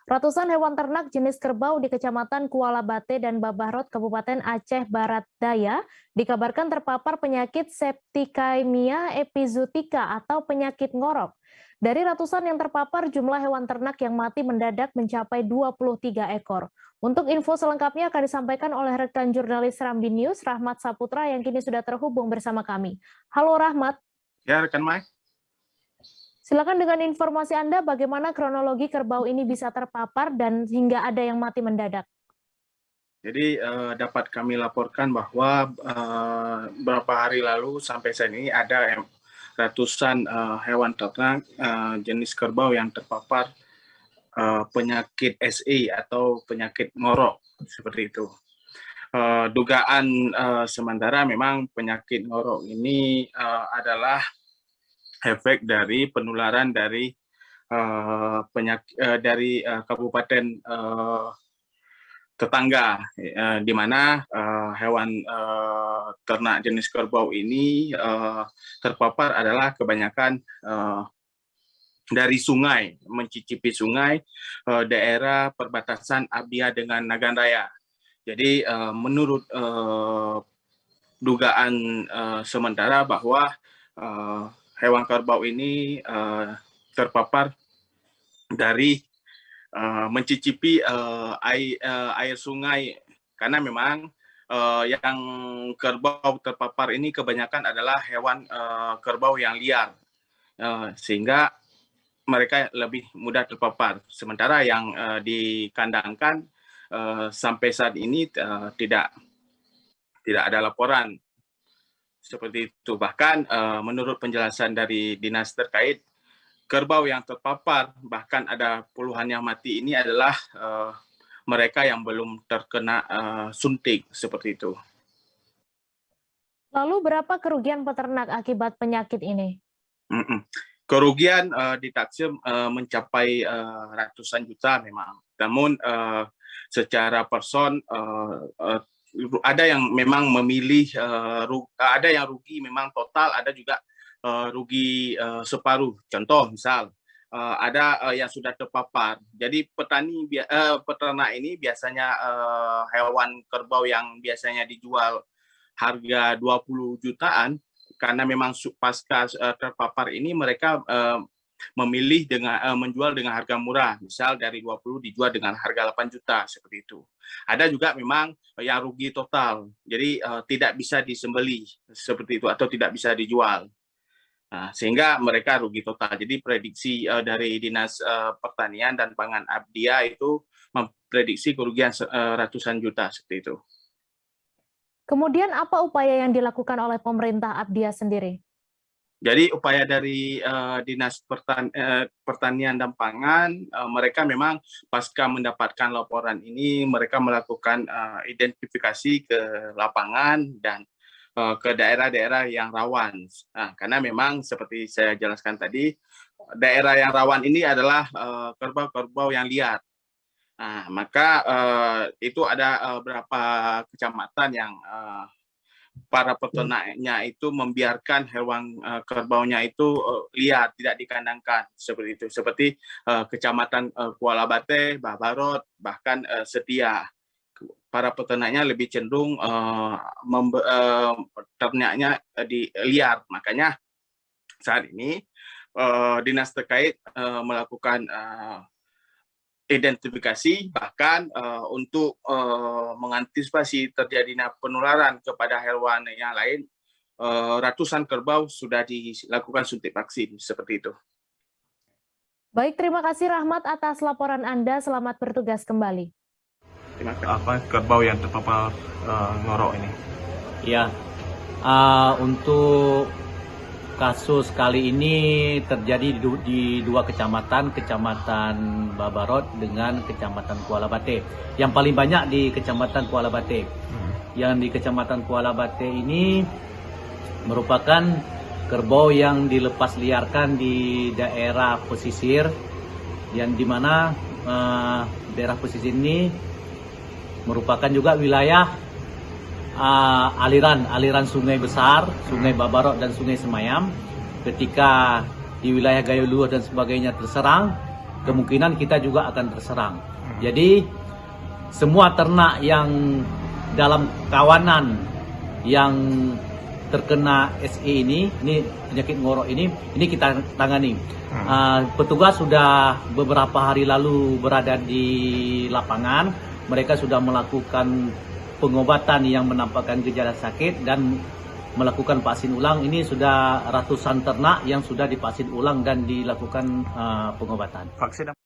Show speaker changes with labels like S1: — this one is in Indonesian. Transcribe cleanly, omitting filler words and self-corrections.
S1: Ratusan hewan ternak jenis kerbau di Kecamatan Kuala Bate dan Babarot, Kabupaten Aceh Barat Daya, dikabarkan terpapar penyakit Septicemia epizootica atau penyakit ngorok. Dari ratusan yang terpapar, jumlah hewan ternak yang mati mendadak mencapai 23 ekor. Untuk info selengkapnya akan disampaikan oleh rekan jurnalis Rambi News, Rahmat Saputra, yang kini sudah terhubung bersama kami. Halo Rahmat.
S2: Ya, rekan Mai.
S1: Silakan dengan informasi Anda, bagaimana kronologi kerbau ini bisa terpapar dan hingga ada yang mati mendadak.
S2: Jadi dapat kami laporkan bahwa beberapa hari lalu sampai saat ini ada ratusan hewan ternak jenis kerbau yang terpapar penyakit SE atau penyakit ngorok seperti itu. Dugaan sementara memang penyakit ngorok ini adalah efek dari penularan dari kabupaten tetangga, di mana hewan ternak jenis kerbau ini terpapar adalah kebanyakan dari sungai, mencicipi sungai daerah perbatasan Abia dengan Nagan Raya. Jadi menurut dugaan sementara bahwa hewan kerbau ini terpapar dari mencicipi air sungai, karena memang yang kerbau terpapar ini kebanyakan adalah hewan kerbau yang liar, sehingga mereka lebih mudah terpapar. Sementara yang dikandangkan sampai saat ini tidak ada laporan seperti itu. Bahkan menurut penjelasan dari dinas terkait, kerbau yang terpapar, bahkan ada puluhan yang mati ini adalah mereka yang belum terkena suntik, seperti itu.
S1: Lalu berapa kerugian peternak akibat penyakit ini?
S2: Kerugian ditaksir mencapai ratusan juta memang. Namun secara person ada yang memang memilih, ada yang rugi memang total, ada juga rugi separuh. Contoh misal ada yang sudah terpapar. Jadi peternak ini biasanya hewan kerbau yang biasanya dijual harga 20 jutaan, karena memang pasca terpapar ini mereka memilih menjual dengan harga murah, misal dari 20 dijual dengan harga 8 juta, seperti itu. Ada juga memang yang rugi total, jadi tidak bisa disembelih seperti itu atau tidak bisa dijual. Nah, sehingga mereka rugi total. Jadi prediksi dari Dinas Pertanian dan Pangan Abdia itu memprediksi kerugian ratusan juta, seperti itu.
S1: Kemudian apa upaya yang dilakukan oleh pemerintah Abdia sendiri?
S2: Jadi upaya dari Dinas Pertanian dan Pangan, mereka memang pasca mendapatkan laporan ini, mereka melakukan identifikasi ke lapangan dan ke daerah-daerah yang rawan. Nah, karena memang seperti saya jelaskan tadi, daerah yang rawan ini adalah kerbau-kerbau yang liar. Nah, maka itu ada beberapa kecamatan yang para peternaknya itu membiarkan hewan kerbaunya itu liar, tidak dikandangkan, seperti itu. Seperti Kecamatan Kuala Bate, Babarot, bahkan Setia. Para peternaknya lebih cenderung ternaknya di liar. Makanya saat ini dinas terkait melakukan identifikasi, bahkan untuk mengantisipasi terjadinya penularan kepada hewan yang lain, ratusan kerbau sudah dilakukan suntik vaksin, seperti itu.
S1: Baik, terima kasih Rahmat atas laporan Anda. Selamat bertugas kembali.
S2: Terima kasih. Apa kerbau yang terpapar ngorok ini?
S3: Ya, untuk kasus kali ini terjadi di dua kecamatan, Kecamatan Babarot dengan Kecamatan Kuala Bate. Yang paling banyak di Kecamatan Kuala Bate. Yang di Kecamatan Kuala Bate ini merupakan kerbau yang dilepas liarkan di daerah pesisir, yang dimana daerah pesisir ini merupakan juga wilayah aliran sungai besar, Sungai Babarot dan Sungai Semayam. Ketika di wilayah Gayo Luhur dan sebagainya terserang, kemungkinan kita juga akan terserang. Jadi semua ternak yang dalam kawanan yang terkena SE ini penyakit ngorok ini kita tangani. Petugas sudah beberapa hari lalu berada di lapangan. Mereka sudah melakukan pengobatan yang menampakkan gejala sakit dan melakukan vaksin ulang. Ini sudah ratusan ternak yang sudah divaksin ulang dan dilakukan pengobatan.
S4: Vaksin